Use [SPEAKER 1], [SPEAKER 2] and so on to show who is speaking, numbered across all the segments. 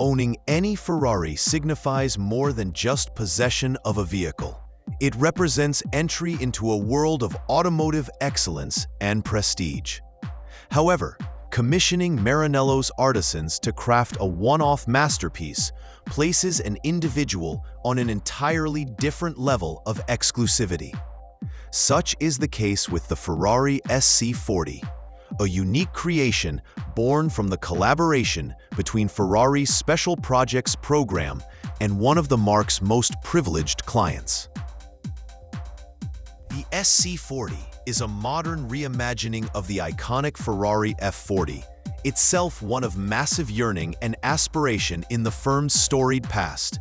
[SPEAKER 1] Owning any Ferrari signifies more than just possession of a vehicle. It represents entry into a world of automotive excellence and prestige. However, commissioning Maranello's artisans to craft a one-off masterpiece places an individual on an entirely different level of exclusivity. Such is the case with the Ferrari SC40, a unique creation born from the collaboration between Ferrari's Special Projects program and one of the marque's most privileged clients. The SC40 is a modern reimagining of the iconic Ferrari F40, itself one of massive yearning and aspiration in the firm's storied past.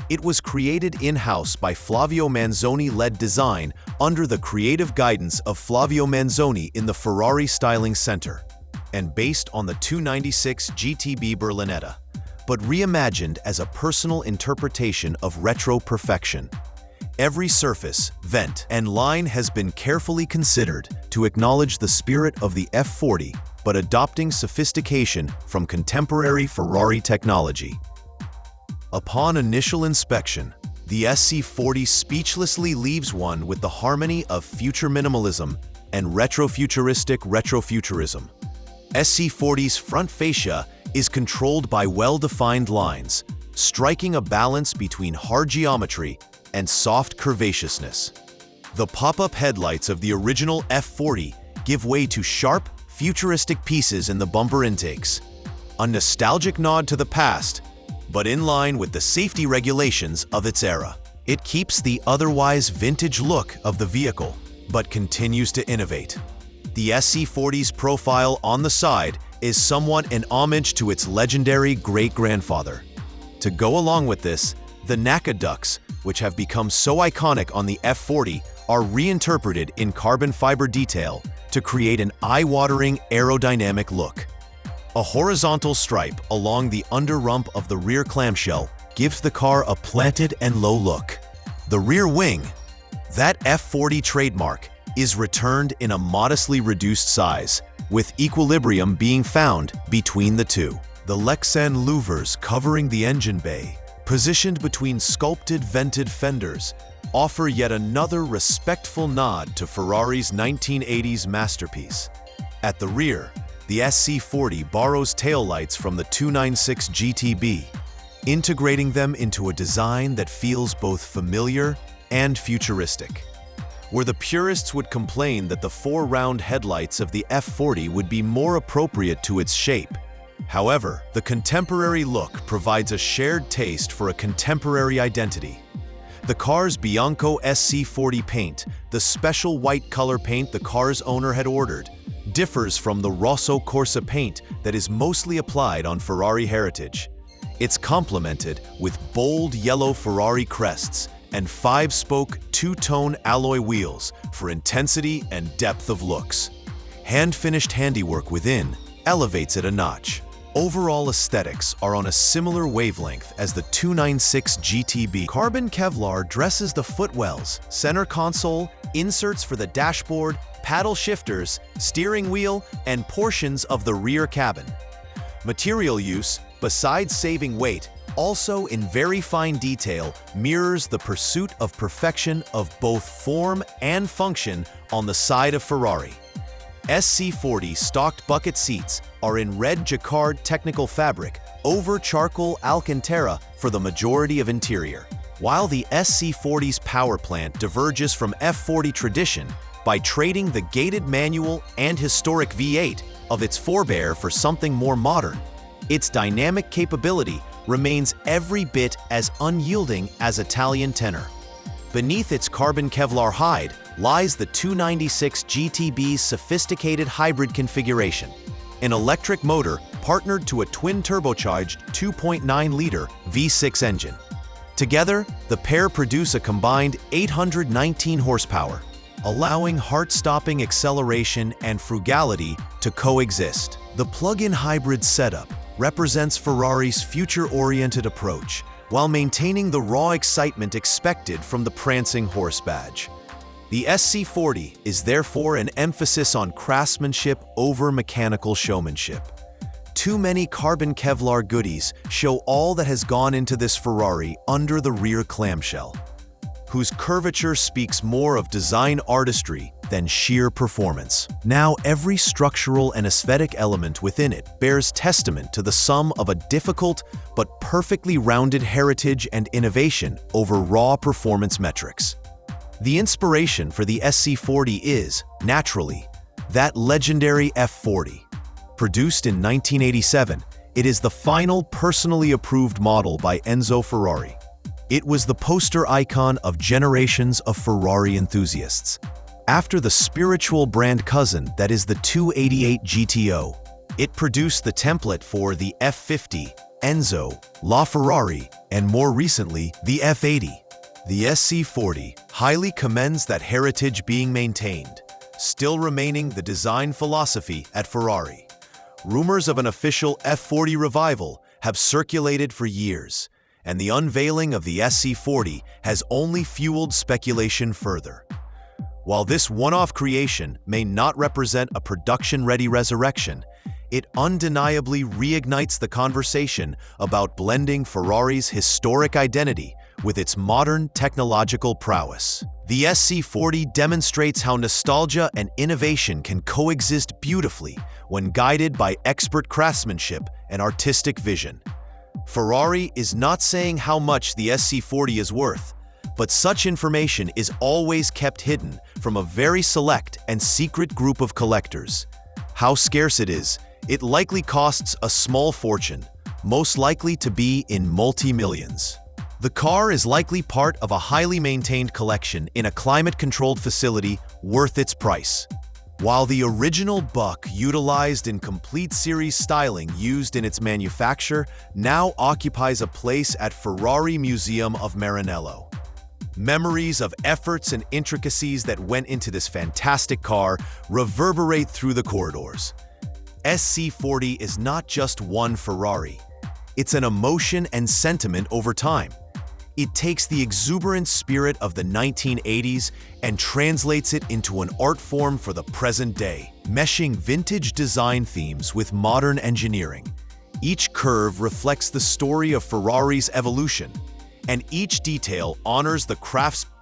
[SPEAKER 1] It was created in-house by Flavio Manzoni-led design under the creative guidance of Flavio Manzoni in the Ferrari Styling Center, and based on the 296 GTB Berlinetta, but reimagined as a personal interpretation of retro perfection. Every surface, vent, and line has been carefully considered to acknowledge the spirit of the F40, but adopting sophistication from contemporary Ferrari technology. Upon initial inspection, the SC40 speechlessly leaves one with the harmony of future minimalism and retrofuturistic retrofuturism. SC40's front fascia is controlled by well-defined lines, striking a balance between hard geometry and soft curvaceousness. The pop-up headlights of the original F40 give way to sharp, futuristic pieces in the bumper intakes, a nostalgic nod to the past, but in line with the safety regulations of its era. It keeps the otherwise vintage look of the vehicle, but continues to innovate. The SC40's profile on the side is somewhat an homage to its legendary great-grandfather. To go along with this, the NACA ducts, which have become so iconic on the F40, are reinterpreted in carbon fiber detail to create an eye-watering aerodynamic look. A horizontal stripe along the under rump of the rear clamshell gives the car a planted and low look. The rear wing, that F40 trademark, is returned in a modestly reduced size, with equilibrium being found between the two. The Lexan louvers covering the engine bay, positioned between sculpted vented fenders, offer yet another respectful nod to Ferrari's 1980s masterpiece. At the rear, the SC40 borrows taillights from the 296 GTB, integrating them into a design that feels both familiar and futuristic. Where the purists would complain that the four-round headlights of the F40 would be more appropriate to its shape, however, the contemporary look provides a shared taste for a contemporary identity. The car's Bianco SC40 paint, the special white color paint the car's owner had ordered, differs from the Rosso Corsa paint that is mostly applied on Ferrari heritage. It's complemented with bold yellow Ferrari crests and 5-spoke two-tone alloy wheels for intensity and depth of looks. Hand-finished handiwork within elevates it a notch. Overall aesthetics are on a similar wavelength as the 296 GTB. Carbon Kevlar dresses the footwells, center console, inserts for the dashboard, paddle shifters, steering wheel, and portions of the rear cabin. Material use, besides saving weight, also in very fine detail mirrors the pursuit of perfection of both form and function on the side of Ferrari. SC40 stocked bucket seats are in red jacquard technical fabric over charcoal alcantara for the majority of interior, while the SC40's power plant diverges from F40 tradition by trading the gated manual and historic V8 of its forebear for something more modern. Its dynamic capability remains every bit as unyielding as Italian tenor. Beneath its carbon Kevlar hide lies the 296 GTB's sophisticated hybrid configuration, an electric motor partnered to a twin-turbocharged 2.9-liter V6 engine. Together, the pair produce a combined 819 horsepower, allowing heart-stopping acceleration and frugality to coexist. The plug-in hybrid setup represents Ferrari's future-oriented approach, while maintaining the raw excitement expected from the prancing horse badge. The SC40 is therefore an emphasis on craftsmanship over mechanical showmanship. too many carbon Kevlar goodies show all that has gone into this Ferrari under the rear clamshell, whose curvature speaks more of design artistry than sheer performance. Now, every structural and aesthetic element within it bears testament to the sum of a difficult but perfectly rounded heritage and innovation over raw performance metrics. The inspiration for the SC40 is, naturally, that legendary F40. Produced in 1987, it is the final personally approved model by Enzo Ferrari. It was the poster icon of generations of Ferrari enthusiasts. After the spiritual brand cousin that is the 288 GTO, it produced the template for the F50, Enzo, LaFerrari, and more recently, the F80. The SC40 highly commends that heritage being maintained, still remaining the design philosophy at Ferrari. Rumors of an official F40 revival have circulated for years, and the unveiling of the SC40 has only fueled speculation further. While this one-off creation may not represent a production-ready resurrection, it undeniably reignites the conversation about blending Ferrari's historic identity with its modern technological prowess. The SC40 demonstrates how nostalgia and innovation can coexist beautifully when guided by expert craftsmanship and artistic vision. Ferrari is not saying how much the SC40 is worth, but such information is always kept hidden from a very select and secret group of collectors. How scarce it is, it likely costs a small fortune, most likely to be in multi-millions. The car is likely part of a highly maintained collection in a climate-controlled facility worth its price. While the original buck utilized in complete series styling used in its manufacture now occupies a place at Ferrari Museum of Maranello. Memories of efforts and intricacies that went into this fantastic car reverberate through the corridors. SC40 is not just one Ferrari. It's an emotion and sentiment over time. It takes the exuberant spirit of the 1980s and translates it into an art form for the present day, meshing vintage design themes with modern engineering. Each curve reflects the story of Ferrari's evolution, and each detail honors the craftsmanship